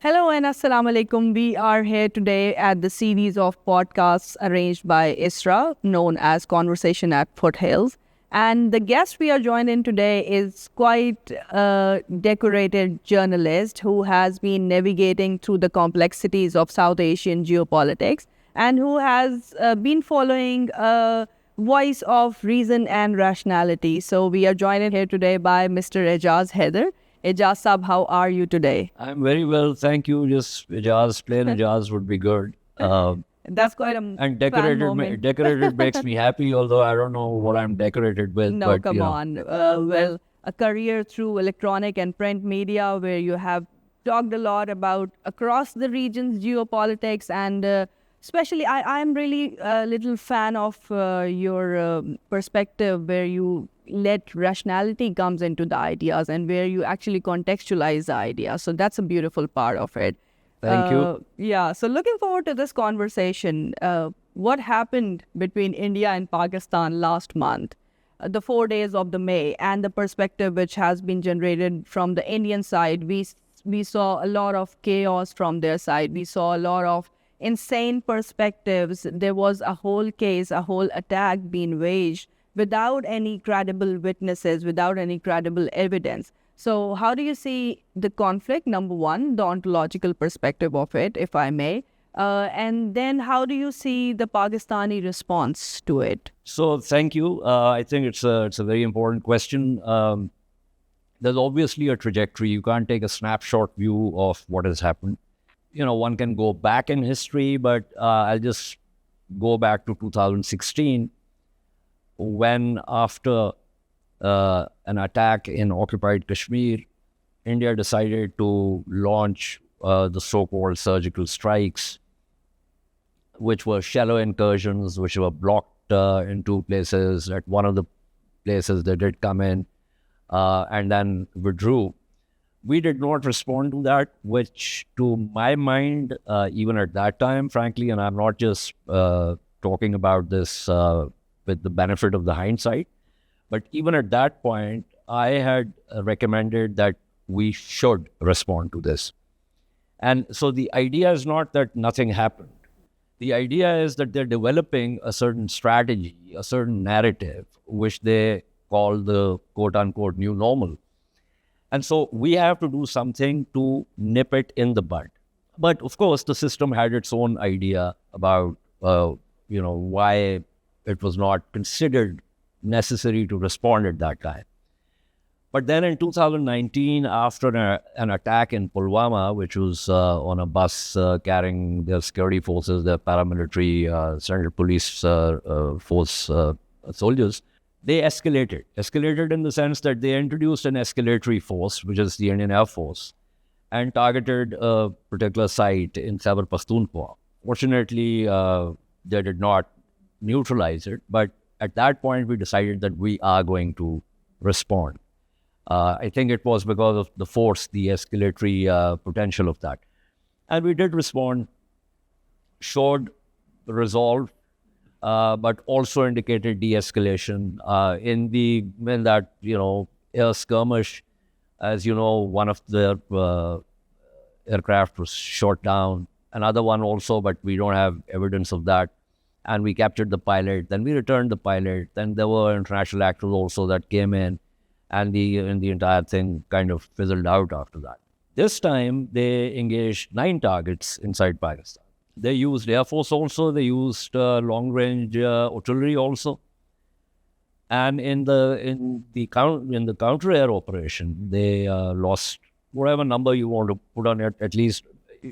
Hello and Assalamu alaikum. We are here today at the series of podcasts arranged by ISSRA, known as Conversation at Foothills. And the guest we are joined in today is quite a decorated journalist who has been navigating through the complexities of South Asian geopolitics and who has been following a voice of reason and rationality. So we are joined here today by Mr. Ejaz Haider. Ejaz Sab, how are you today? I'm very well, thank you. Just Ejaz, plain Ejaz would be good. That's quite a And fan decorated, moment. decorated makes me happy, although I don't know what I'm decorated with. No, but, come on. Well, a career through electronic and print media where you have talked a lot about across the region's geopolitics and especially I'm really a little fan of your perspective where you let rationality comes into the ideas and where you actually contextualize the ideas. So that's a beautiful part of it. Thank you. Yeah, so looking forward to this conversation. What happened between India and Pakistan last month, the 4 days of the May, and the perspective which has been generated from the Indian side? We saw a lot of chaos from their side. We saw a lot of insane perspectives. There was a whole case, a whole attack being waged without any credible witnesses, without any credible evidence. So how do you see the conflict, number one, the ontological perspective of it, if I may? And then how do you see the Pakistani response to it? So thank you. I think it's a very important question. There's obviously a trajectory. You can't take a snapshot view of what has happened. One can go back in history, but I'll just go back to 2016 when after an attack in occupied Kashmir, India decided to launch the so-called surgical strikes, which were shallow incursions, which were blocked in two places. At one of the places they did come in and then withdrew. We did not respond to that, which to my mind, even at that time, frankly, and I'm not just talking about this with the benefit of the hindsight, but even at that point, I had recommended that we should respond to this. And so the idea is not that nothing happened. The idea is that they're developing a certain strategy, a certain narrative, which they call the quote-unquote new normal. And so we have to do something to nip it in the bud. But of course, the system had its own idea about, why it was not considered necessary to respond at that time. But then in 2019, after an attack in Pulwama, which was on a bus carrying their security forces, their paramilitary Central Police Force soldiers, they escalated in the sense that they introduced an escalatory force, which is the Indian Air Force, and targeted a particular site in Khyber Pakhtunkhwa. Fortunately, they did not neutralize it, but at that point, we decided that we are going to respond. I think it was because of the force, the escalatory potential of that. And we did respond, showed resolve, but also indicated de-escalation in that air skirmish. As you know, one of the aircraft was shot down, another one also, but we don't have evidence of that. And we captured the pilot. Then we returned the pilot. Then there were international actors also that came in, and the entire thing kind of fizzled out after that. This time they engaged 9 targets inside Pakistan. They used Air Force also. They used long-range artillery also. And in the counter air operation, they lost whatever number you want to put on it. At least,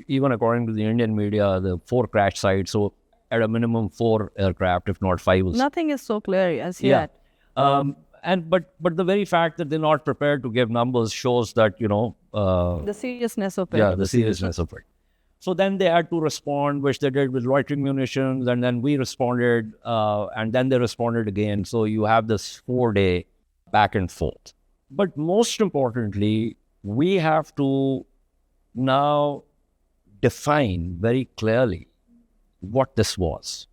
even according to the Indian media, the 4 crash sites. So at a minimum 4 aircraft, if not 5. Nothing is so clear as yet. But the very fact that they're not prepared to give numbers shows that the seriousness of it. Yeah, the seriousness of it. So then they had to respond, which they did with loitering munitions, and then we responded, and then they responded again. So you have this 4-day back and forth. But most importantly, we have to now define very clearly what this was.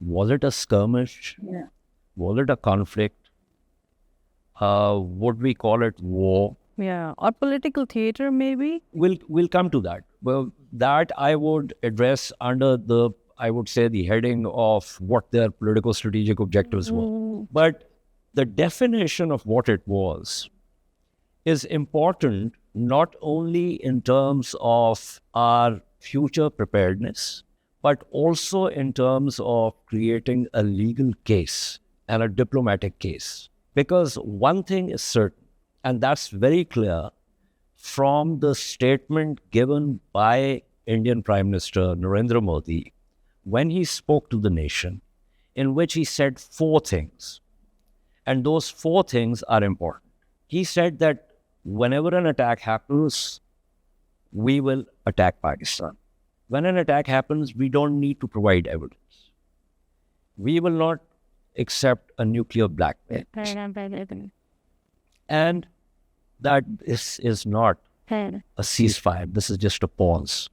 Was it a skirmish? Yeah. Was it a conflict? Would we call it war? Yeah, or political theater maybe? We'll come to that. Well, that I would address under I would say, the heading of what their political strategic objectives were. But the definition of what it was is important not only in terms of our future preparedness, but also in terms of creating a legal case and a diplomatic case. Because one thing is certain, and that's very clear from the statement given by Indian Prime Minister Narendra Modi when he spoke to the nation, in which he said 4 things. And those 4 things are important. He said that whenever an attack happens, we will attack Pakistan. When an attack happens, we don't need to provide evidence. We will not accept a nuclear blackmail. And that this is not a ceasefire. This is just a pause,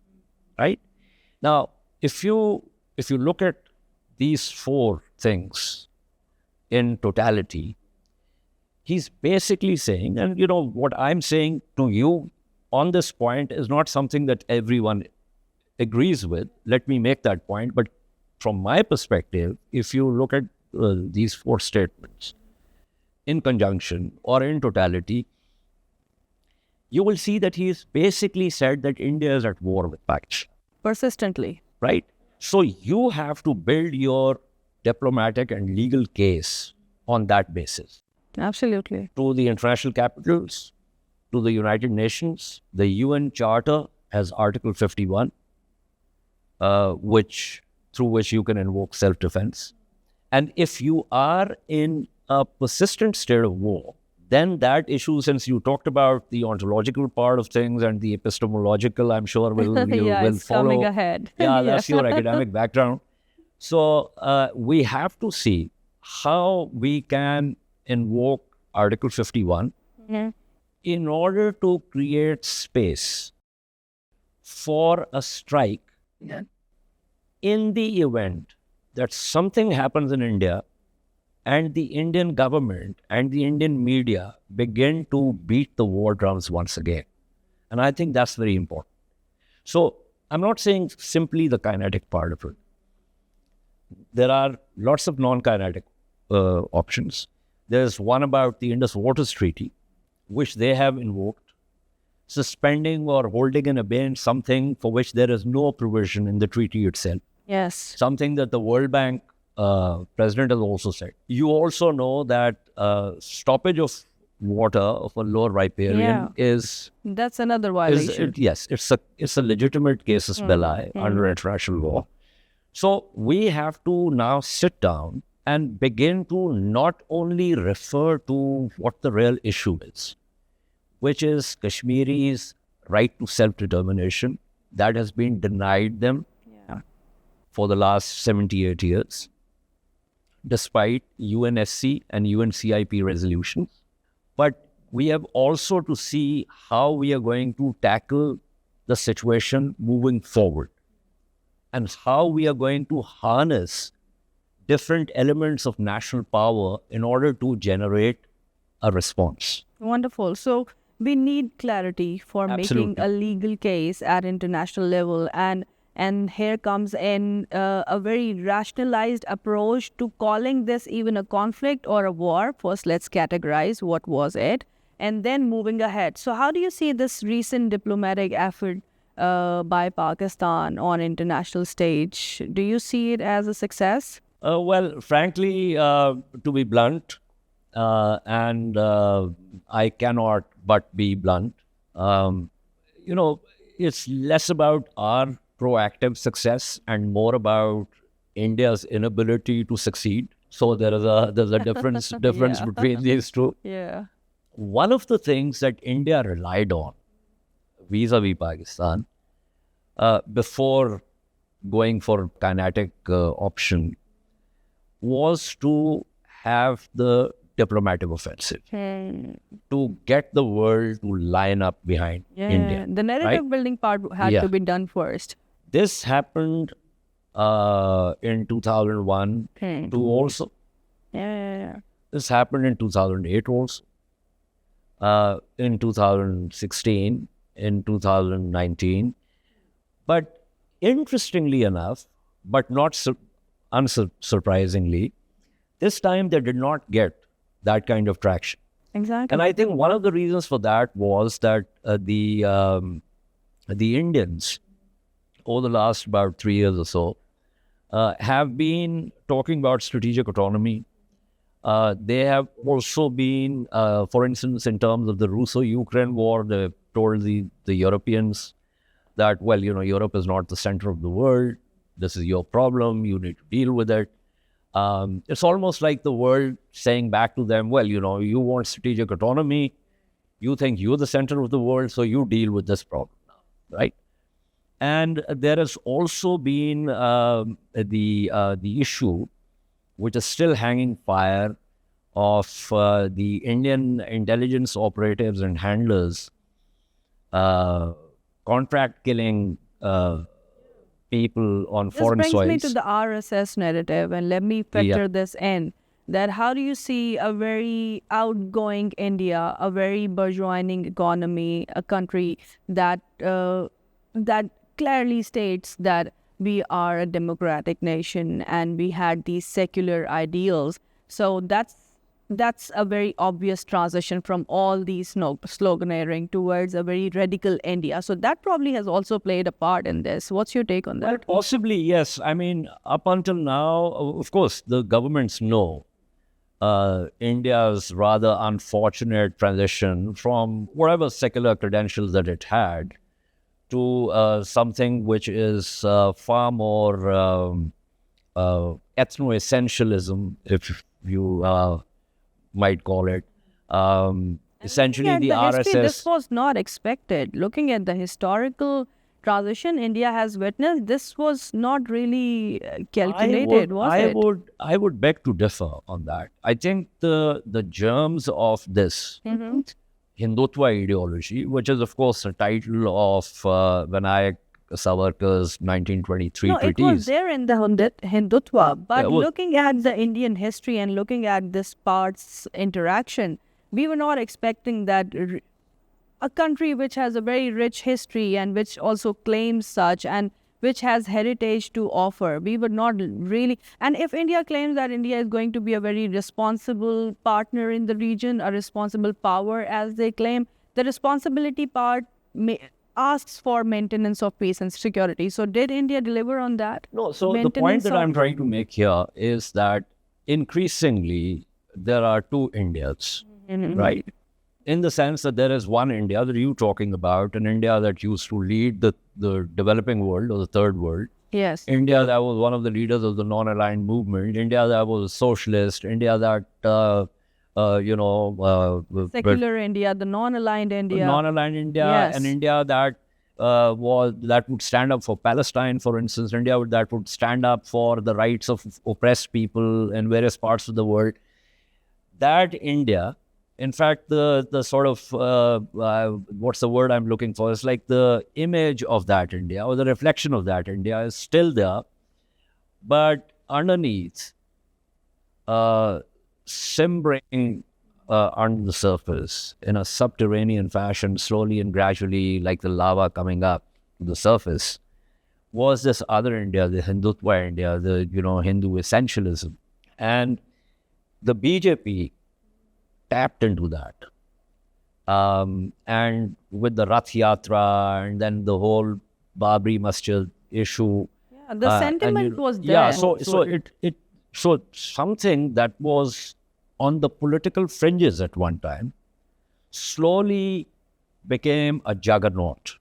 right? Now, if you look at these 4 things in totality, he's basically saying, and what I'm saying to you on this point is not something that everyone agrees with. Let me make that point. But from my perspective, if you look at these 4 statements in conjunction or in totality, you will see that he's basically said that India is at war with Pakistan. Persistently. Right? So you have to build your diplomatic and legal case on that basis. Absolutely. To the international capitals, to the United Nations, the UN Charter has Article 51, through which you can invoke self-defense. And if you are in a persistent state of war, then that issue, since you talked about the ontological part of things and the epistemological, I'm sure will it's follow. Coming ahead. Yeah, that's your academic background. So we have to see how we can invoke Article 51 in order to create space for a strike in the event that something happens in India and the Indian government and the Indian media begin to beat the war drums once again. And I think that's very important. So I'm not saying simply the kinetic part of it. There are lots of non-kinetic options. There's one about the Indus Waters Treaty, which they have invoked, suspending or holding in abeyance something for which there is no provision in the treaty itself. Yes. Something that the World Bank president has also said. You also know that stoppage of water of a lower riparian is... That's another violation. It's a legitimate casus belli under international law. So we have to now sit down and begin to not only refer to what the real issue is, which is Kashmiris' right to self-determination that has been denied them for the last 78 years, despite UNSC and UNCIP resolutions. But we have also to see how we are going to tackle the situation moving forward and how we are going to harness different elements of national power in order to generate a response. Wonderful. So we need clarity for making a legal case at international level. And here comes in a very rationalized approach to calling this even a conflict or a war. First, let's categorize what was it, and then moving ahead. So how do you see this recent diplomatic effort by Pakistan on international stage? Do you see it as a success? Well, frankly, to be blunt, and I cannot but be blunt, it's less about our proactive success and more about India's inability to succeed. So there's a difference between these two. Yeah. One of the things that India relied on vis-a-vis Pakistan before going for kinetic option was to have the diplomatic offensive, to get the world to line up behind India. The narrative building part had to be done first. This happened in 2001 too also. This happened in 2008 also. In 2016, in 2019. But interestingly enough, but not unsurprisingly, this time they did not get that kind of traction. Exactly. And I think one of the reasons for that was that the Indians, over the last about 3 years or so, have been talking about strategic autonomy. They have also been, for instance, in terms of the Russo-Ukraine war, they told the Europeans that, well, Europe is not the center of the world. This is your problem. You need to deal with it. It's almost like the world saying back to them, well, you want strategic autonomy. You think you're the center of the world, so you deal with this problem now, right? And there has also been the issue, which is still hanging fire, of the Indian intelligence operatives and handlers contract killing people on foreign soils. This brings me to the RSS narrative, and let me factor this in. That how do you see a very outgoing India, a very burgeoning economy, a country that that clearly states that we are a democratic nation and we had these secular ideals. So that's a very obvious transition from all these sloganeering towards a very radical India. So that probably has also played a part in this. What's your take on that? Well, possibly, yes. I mean, up until now, of course, the governments know India's rather unfortunate transition from whatever secular credentials that it had to something which is far more ethno-essentialism, if you might call it. Essentially, the RSS... This was not expected. Looking at the historical transition India has witnessed, this was not really calculated, was it? I would beg to differ on that. I think the germs of this Hindutva ideology, which is, of course, a title of Vinayak Savarkar's 1923 treatise. It was there in the Hindutva, but looking at the Indian history and looking at this part's interaction, we were not expecting that a country which has a very rich history and which also claims such and which has heritage to offer, we were not really... And if India claims that India is going to be a very responsible partner in the region, a responsible power as they claim, the responsibility part asks for maintenance of peace and security. So did India deliver on that? No, so the point that I'm trying to make here is that increasingly there are two Indias, right? In the sense that there is one India that you're talking about, an India that used to lead the developing world or the third world. Yes. India that was one of the leaders of the non-aligned movement. India that was socialist. India that, secular India, the non-aligned India. Non-aligned India, yes. And India that that would stand up for Palestine, for instance. India that would stand up for the rights of oppressed people in various parts of the world. That India... In fact, the sort of, what's the word I'm looking for? It's like the image of that India or the reflection of that India is still there. But underneath, simmering under the surface in a subterranean fashion, slowly and gradually, like the lava coming up to the surface, was this other India, the Hindutva India, the, Hindu essentialism. And the BJP tapped into that. And with the Rath Yatra and then the whole Babri Masjid issue. Yeah, the sentiment was there. Yeah, so something that was on the political fringes at one time slowly became a juggernaut,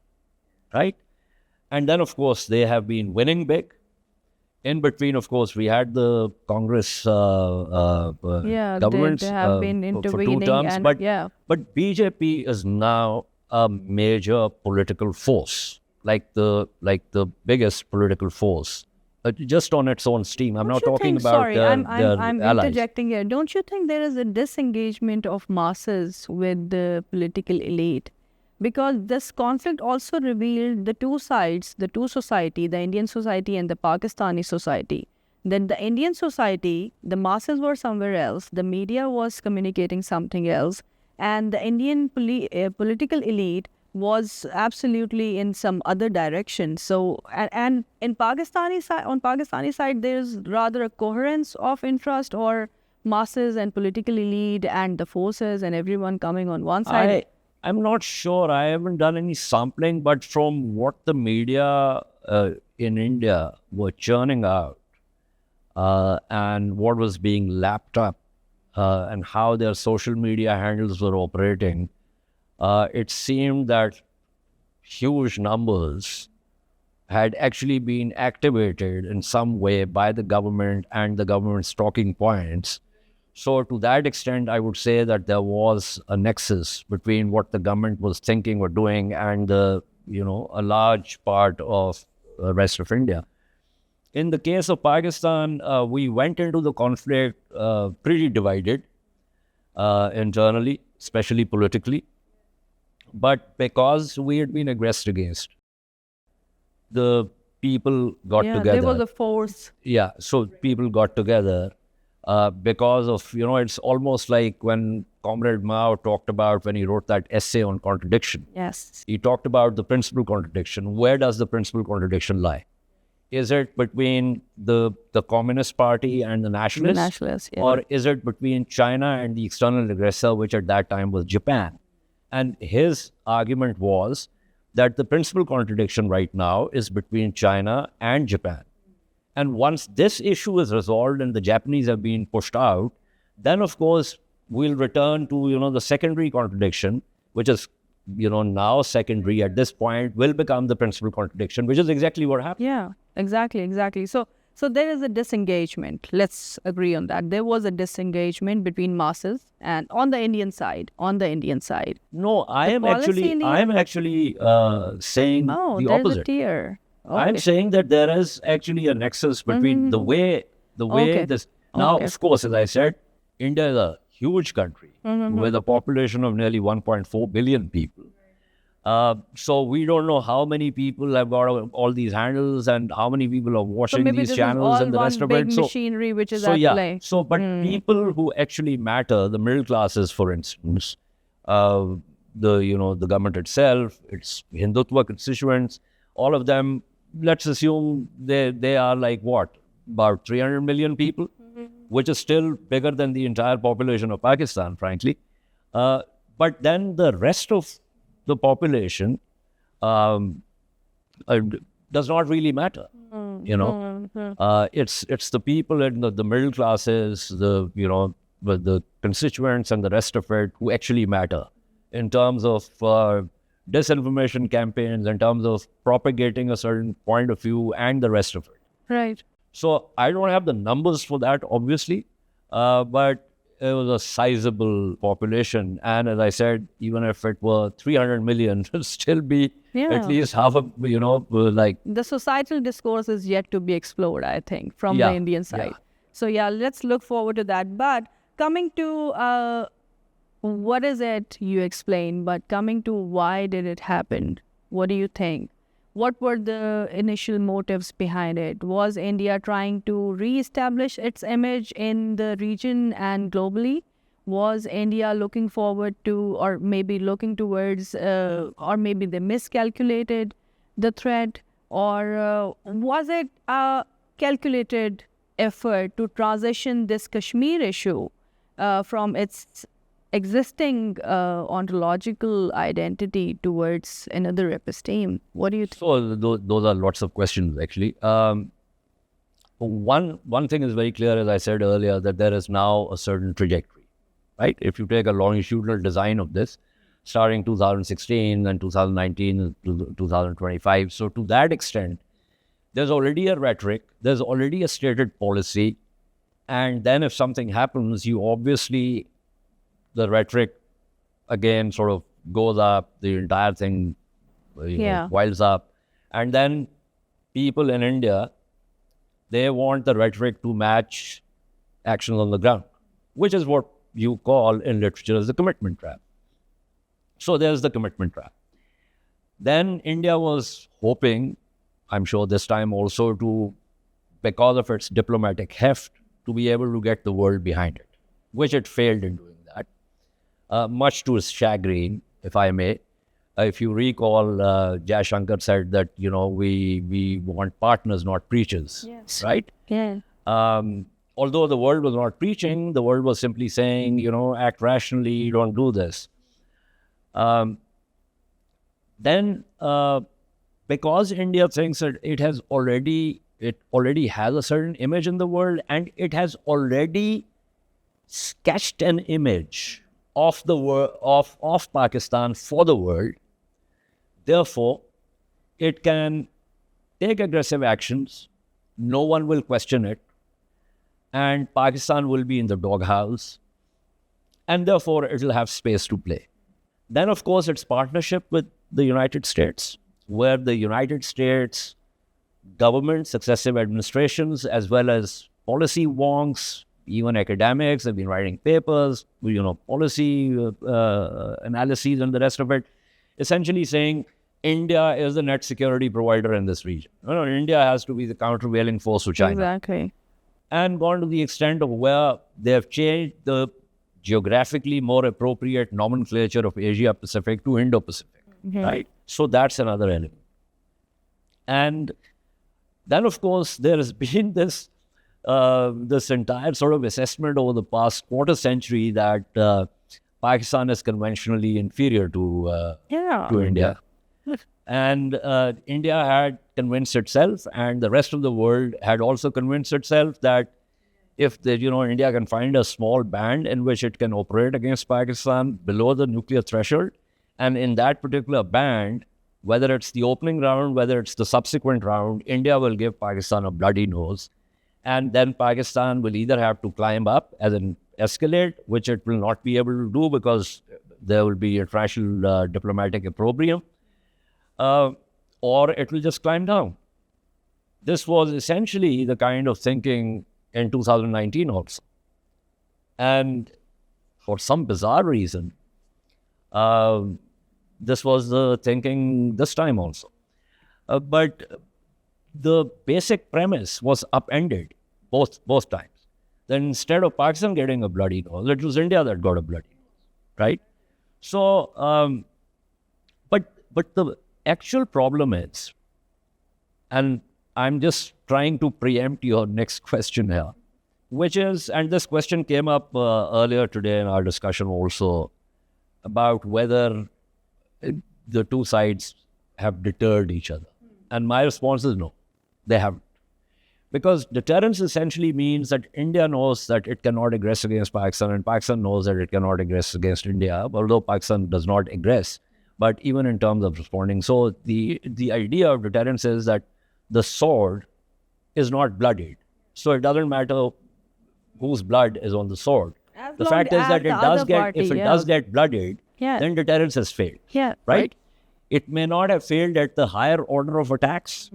right? And then, of course, they have been winning big. In between, of course, we had the Congress governments they have been intervening for 2 terms. And, but BJP is now a major political force, like the biggest political force, just on its own steam. I'm not talking about I'm allies. interjecting here. Don't you think there is a disengagement of masses with the political elite? Because this conflict also revealed the two sides, the two society, the Indian society and the Pakistani society. Then the Indian society, the masses were somewhere else, the media was communicating something else, and the Indian political elite was absolutely in some other direction. So, and in Pakistani side, on Pakistani side, there's rather a coherence of interest, or masses and political elite and the forces and everyone coming on one side. I'm not sure. I haven't done any sampling, but from what the media in India were churning out and what was being lapped up and how their social media handles were operating, it seemed that huge numbers had actually been activated in some way by the government and the government's talking points. So to that extent, I would say that there was a nexus between what the government was thinking or doing and a large part of the rest of India. In the case of Pakistan, we went into the conflict pretty divided internally, especially politically. But because we had been aggressed against, the people got together. There was a force. Yeah, so people got together because of, it's almost like when Comrade Mao talked about when he wrote that essay on contradiction. Yes. He talked about the principal contradiction. Where does the principal contradiction lie? Is it between the Communist Party and the Nationalists? The Nationalists, yeah. Or is it between China and the external aggressor, which at that time was Japan? And his argument was that the principal contradiction right now is between China and Japan. And once this issue is resolved and the Japanese have been pushed out, then of course we'll return to, the secondary contradiction, which is, now secondary at this point, will become the principal contradiction, which is exactly what happened. Yeah, exactly. So there is a disengagement. Let's agree on that. There was a disengagement between masses and on the Indian side. No, I am actually saying the there's opposite. A tier. Okay. I'm saying that there is actually a nexus between the way this. Now, of course, as I said, India is a huge country with a population of nearly 1.4 billion people. So we don't know how many people have got all these handles and how many people are watching these channels and the rest of it. Big machinery which is at play. So, but people who actually matter, the middle classes, for instance, the government itself, its Hindutva constituents, all of them, let's assume they are like what, about 300 million people, which is still bigger than the entire population of Pakistan, frankly. But then the rest of the population does not really matter. It's the people in the middle classes, the constituents and the rest of it who actually matter in terms of disinformation campaigns, in terms of propagating a certain point of view and the rest of it. Right. So I don't have the numbers for that, obviously, but it was a sizable population. And as I said, even if it were 300 million, it would still be at least half of, like... The societal discourse is yet to be explored, I think, from the Indian side. So let's look forward to that. But coming to what is it you explained, but coming to why did it happen? What do you think? What were the initial motives behind it? Was India trying to re-establish its image in the region and globally? Was India looking forward to, or maybe looking towards, or maybe they miscalculated the threat? Or was it a calculated effort to transition this Kashmir issue from its existing ontological identity towards another episteme? What do you think? So those are lots of questions, actually. One thing is very clear, as I said earlier, that there is now a certain trajectory, right? If you take a longitudinal design of this, starting 2016 and 2019 to 2025. So to that extent, there's already a rhetoric, there's already a stated policy, and then if something happens, you obviously... the rhetoric again sort of goes up, the entire thing wilds up. And then people in India, they want the rhetoric to match actions on the ground, which is what you call in literature as the commitment trap. So there's the commitment trap. Then India was hoping, I'm sure this time also, because of its diplomatic heft, to be able to get the world behind it, which it failed in doing. Much to his chagrin, if I may. if you recall, Jayashankar said that, we want partners, not preachers, Yes. right? Yeah. Although the world was not preaching, the world was simply saying, act rationally, don't do this. Then, because India thinks that it already has a certain image in the world, and it has already sketched an image of the world of Pakistan for the world. Therefore, it can take aggressive actions. No one will question it, and Pakistan will be in the doghouse, and therefore it will have space to play. Then, of course, it's partnership with the United States, where the United States government, successive administrations, as well as policy wonks, even academics have been writing papers, policy analyses and the rest of it, essentially saying India is the net security provider in this region. India has to be the countervailing force to China. Exactly. And gone to the extent of where they have changed the geographically more appropriate nomenclature of Asia Pacific to Indo-Pacific, right? So that's another element. And then, of course, there has been this entire sort of assessment over the past quarter century that Pakistan is conventionally inferior to India. And India had convinced itself, and the rest of the world had also convinced itself that if India can find a small band in which it can operate against Pakistan below the nuclear threshold, and in that particular band, whether it's the opening round, whether it's the subsequent round, India will give Pakistan a bloody nose. And then Pakistan will either have to climb up as an escalate, which it will not be able to do because there will be international diplomatic opprobrium, or it will just climb down. This was essentially the kind of thinking in 2019 also. And for some bizarre reason, this was the thinking this time also. But the basic premise was upended both times. Then instead of Pakistan getting a bloody nose, it was India that got a bloody nose, right? So, but the actual problem is, and I'm just trying to preempt your next question here, which is, and this question came up earlier today in our discussion also, about whether the two sides have deterred each other. And my response is no, they haven't. Because deterrence essentially means that India knows that it cannot aggress against Pakistan, and Pakistan knows that it cannot aggress against India, although Pakistan does not aggress, but even in terms of responding. So the idea of deterrence is that the sword is not bloodied. So it doesn't matter whose blood is on the sword. The fact is that if it does get bloodied, then deterrence has failed. Yeah. Right? It may not have failed at the higher order of attacks,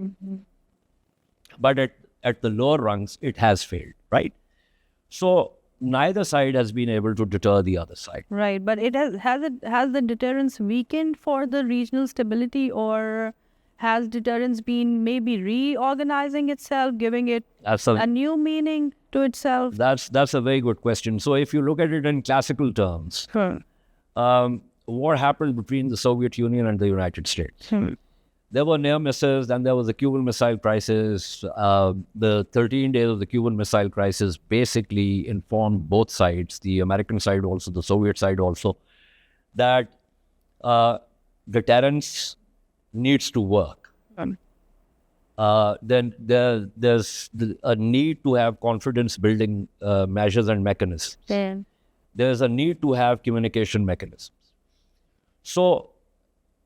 but at the lower rungs, it has failed, right? So neither side has been able to deter the other side. Right, but has the deterrence weakened for the regional stability, or has deterrence been maybe reorganizing itself, giving it a new meaning to itself? That's a very good question. So if you look at it in classical terms, what happened between the Soviet Union and the United States? There were near misses, then there was the Cuban Missile Crisis. The 13 days of the Cuban Missile Crisis basically informed both sides, the American side also, the Soviet side also, that deterrence needs to work. Then there's a need to have confidence-building measures and mechanisms. There's a need to have communication mechanisms. So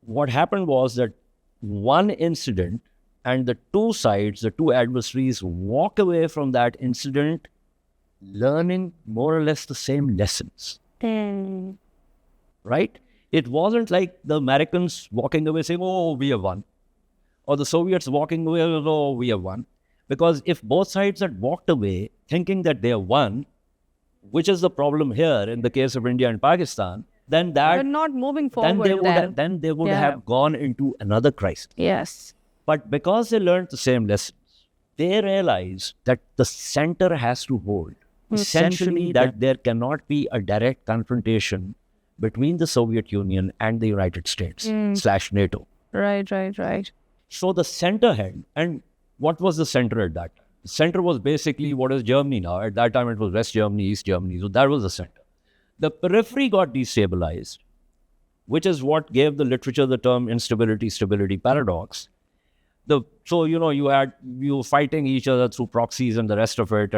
what happened was that one incident, and the two sides, the two adversaries, walk away from that incident learning more or less the same lessons. Right? It wasn't like the Americans walking away saying, oh, we have won. Or the Soviets walking away, oh, we have won. Because if both sides had walked away thinking that they have won, which is the problem here in the case of India and Pakistan, then We're not moving forward. Then they would have gone into another crisis. Yes. But because they learned the same lessons, they realized that the center has to hold. Essentially, that there cannot be a direct confrontation between the Soviet Union and the United States / NATO. Right. So the center head, and what was the center at that time? The center was basically what is Germany now. At that time, it was West Germany, East Germany. So that was the center. The periphery got destabilized, which is what gave the literature the term instability-stability paradox. So, you were fighting each other through proxies and the rest of it,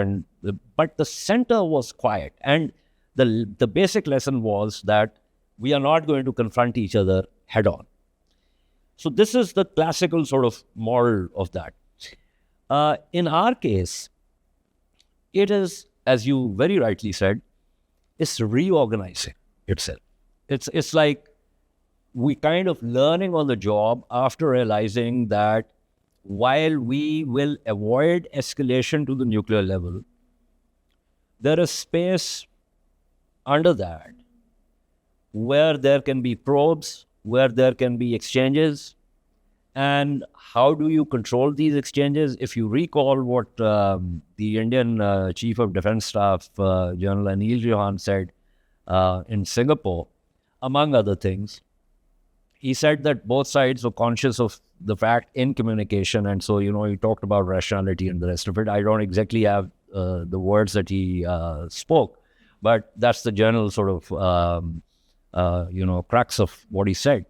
but the center was quiet. And the basic lesson was that we are not going to confront each other head on. So this is the classical sort of moral of that. In our case, it is, as you very rightly said, it's reorganizing itself. It's like we kind of learning on the job after realizing that while we will avoid escalation to the nuclear level, there is space under that where there can be probes, where there can be exchanges. And how do you control these exchanges? If you recall what the Indian Chief of Defense Staff, General Anil Johan, said in Singapore, among other things, he said that both sides were conscious of the fact in communication. And so, he talked about rationality and the rest of it. I don't exactly have the words that he spoke, but that's the general sort of, crux of what he said.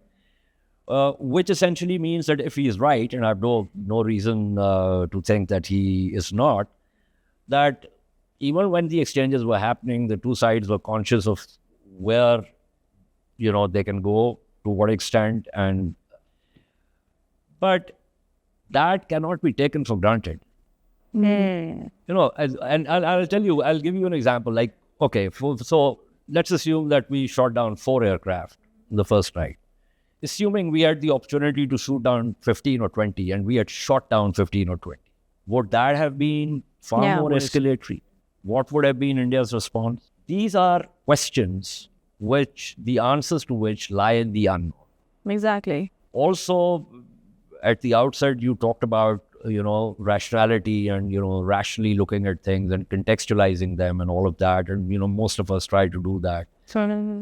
Which essentially means that if he is right, and I have no reason to think that he is not, that even when the exchanges were happening, the two sides were conscious of where, they can go, to what extent, but that cannot be taken for granted. And I'll tell you, I'll give you an example. Like, okay, so let's assume that we shot down 4 aircraft the first night. Assuming we had the opportunity to shoot down 15 or 20, and we had shot down 15 or 20, would that have been far more escalatory? What would have been India's response? These are questions which the answers to which lie in the unknown. Exactly. Also, at the outset, you talked about, rationality and, rationally looking at things and contextualizing them and all of that. And, most of us try to do that.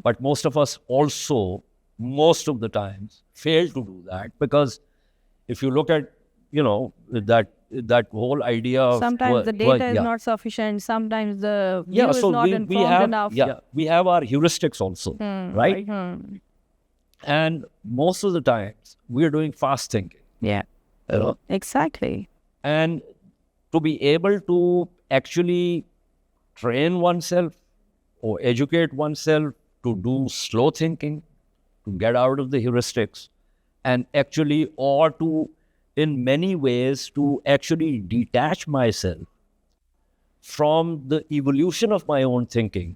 But most of us also, most of the times, fail to do that, because if you look at, that whole idea of... Sometimes the data is not sufficient. Sometimes the view is not informed enough. We have our heuristics also, right? And most of the times, we're doing fast thinking. Yeah, exactly. And to be able to actually train oneself or educate oneself to do slow thinking, to get out of the heuristics, and actually, or to, in many ways, to actually detach myself from the evolution of my own thinking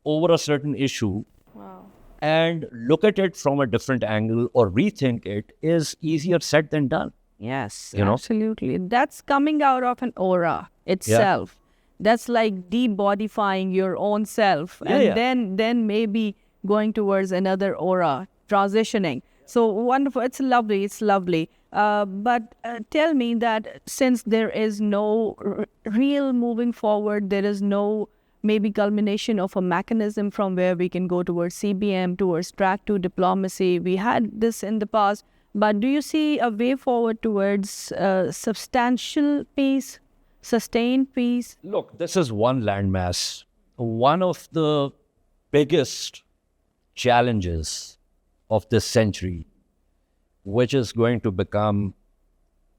over a certain issue. Wow. And look at it from a different angle or rethink it is easier said than done. Yes, absolutely. That's coming out of an aura itself. That's like de-bodifying your own self, and then maybe going towards another aura, transitioning. So wonderful. It's lovely. But tell me that since there is no real moving forward, there is no maybe culmination of a mechanism from where we can go towards CBM, towards track 2 diplomacy. We had this in the past, but do you see a way forward towards substantial peace, sustained peace? Look, this is one landmass. One of the biggest challenges of this century, which is going to become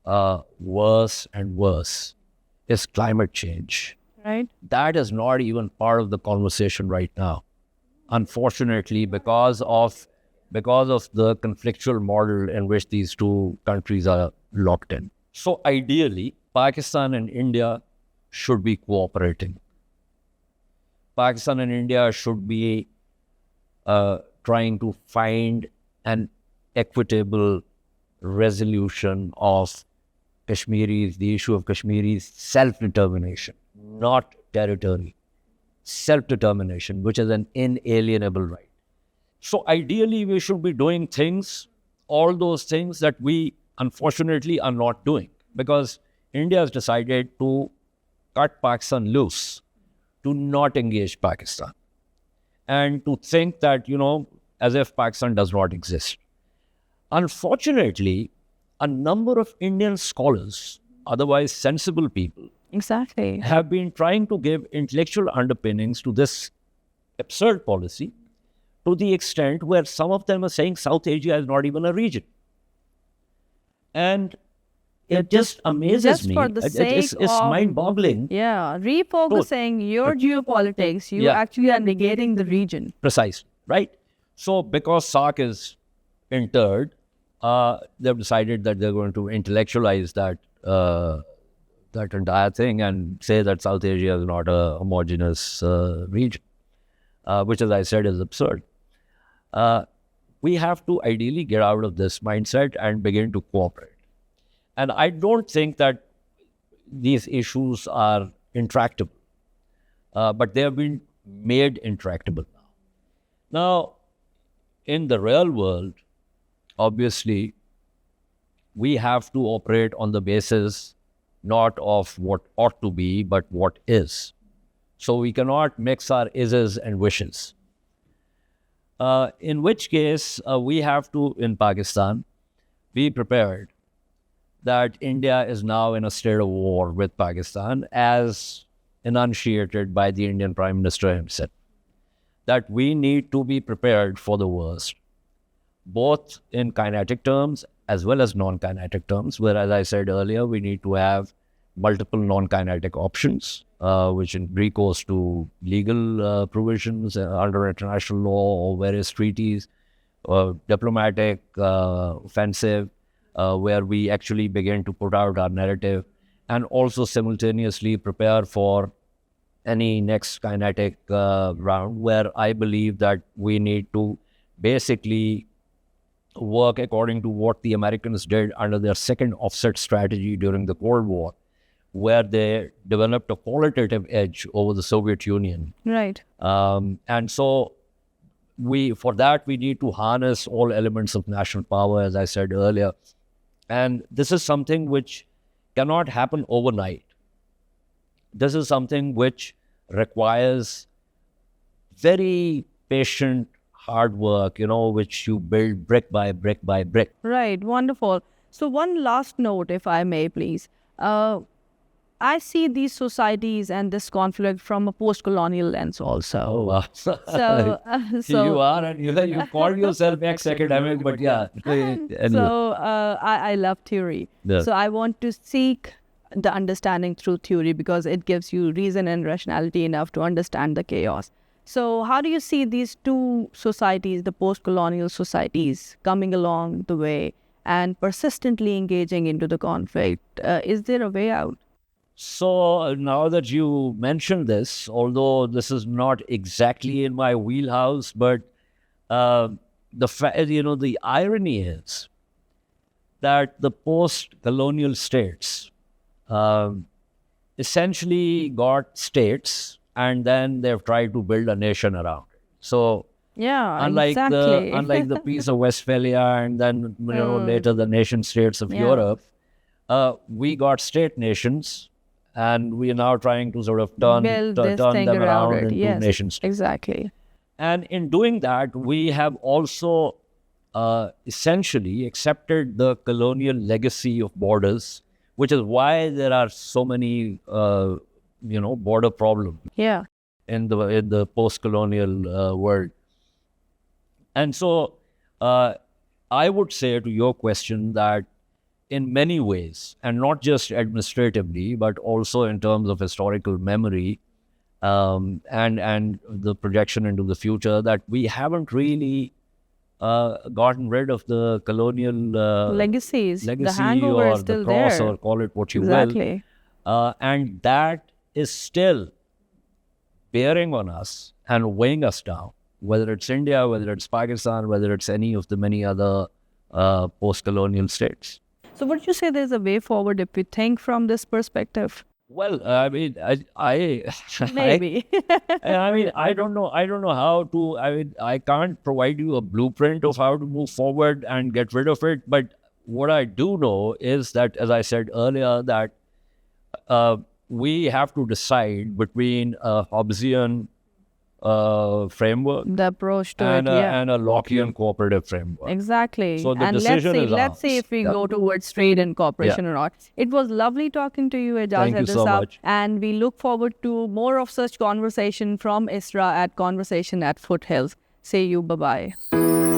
worse and worse, is climate change. Right. That is not even part of the conversation right now, unfortunately, because of the conflictual model in which these two countries are locked in. So ideally, Pakistan and India should be cooperating. Pakistan and India should be trying to find an equitable resolution of the issue of Kashmiri's self-determination, not territory. Self-determination, which is an inalienable right. So ideally, we should be doing all those things that we unfortunately are not doing, because India has decided to cut Pakistan loose, to not engage Pakistan. and to think that, as if Pakistan does not exist. Unfortunately, a number of Indian scholars, otherwise sensible people, Exactly. have been trying to give intellectual underpinnings to this absurd policy, to the extent where some of them are saying South Asia is not even a region. And it just amazes just me. for the It's sake of mind-boggling. refocusing your geopolitics, you Yeah. actually are negating the region. Precisely, right? So because SARC is interred, they've decided that they're going to intellectualize that entire thing and say that South Asia is not a homogeneous region, which, as I said, is absurd. We have to ideally get out of this mindset and begin to cooperate. And I don't think that these issues are intractable, but they have been made intractable now. Now, in the real world, obviously, we have to operate on the basis not of what ought to be, but what is. So we cannot mix our is's and wishes. In which case, we have to, in Pakistan, be prepared that India is now in a state of war with Pakistan, as enunciated by the Indian Prime Minister himself. That we need to be prepared for the worst, both in kinetic terms as well as non-kinetic terms, where, as I said earlier, we need to have multiple non-kinetic options, which in recourse to legal provisions under international law or various treaties, diplomatic, offensive, where we actually begin to put out our narrative, and also simultaneously prepare for any next kinetic round, where I believe that we need to basically work according to what the Americans did under their second offset strategy during the Cold War, where they developed a qualitative edge over the Soviet Union. Right. And so for that, we need to harness all elements of national power, as I said earlier. And this is something which cannot happen overnight. This is something which requires very patient, hard work, which you build brick by brick by brick. Right. Wonderful. So one last note, if I may, please. I see these societies and this conflict from a post-colonial lens also. Oh, wow. So You are, and you call yourself ex-academic, but yeah. Anyway. So I love theory. Yeah. So I want to seek the understanding through theory because it gives you reason and rationality enough to understand the chaos. So how do you see these two societies, the post-colonial societies, coming along the way and persistently engaging into the conflict? Is there a way out? So now that you mentioned this, although this is not exactly in my wheelhouse, but the irony is that the post-colonial states essentially got states, and then they've tried to build a nation around it. So Yeah, unlike exactly. the Peace of Westphalia, and then later the nation states of Yeah. Europe, we got state nations. And we are now trying to sort of Build this turn thing them around it. into Yes, nation states. exactly. And in doing that, we have also essentially accepted the colonial legacy of borders, which is why there are so many, border problems Yeah. in the post-colonial world. And so I would say to your question that in many ways, and not just administratively, but also in terms of historical memory and the projection into the future, that we haven't really gotten rid of the colonial Legacies. The legacy hangover or is still the cross, there. or call it what you Exactly. will. And that is still bearing on us and weighing us down, whether it's India, whether it's Pakistan, whether it's any of the many other post-colonial states. So would you say there's a way forward if we think from this perspective? Well, I mean, I Maybe. I don't know how to. I can't provide you a blueprint of how to move forward and get rid of it. But what I do know is that, as I said earlier, that we have to decide between a Hobbesian framework The approach to and, it, yeah. and a Lockean cooperative framework. Exactly. So the and decision is let's see ours. if we Yeah. go towards trade and cooperation or not. It was lovely talking to you, Ejaz. Thank you at this so up, much. And we look forward to more of such conversation from ISSRA at Conversation at Foothills. See you. Bye-bye.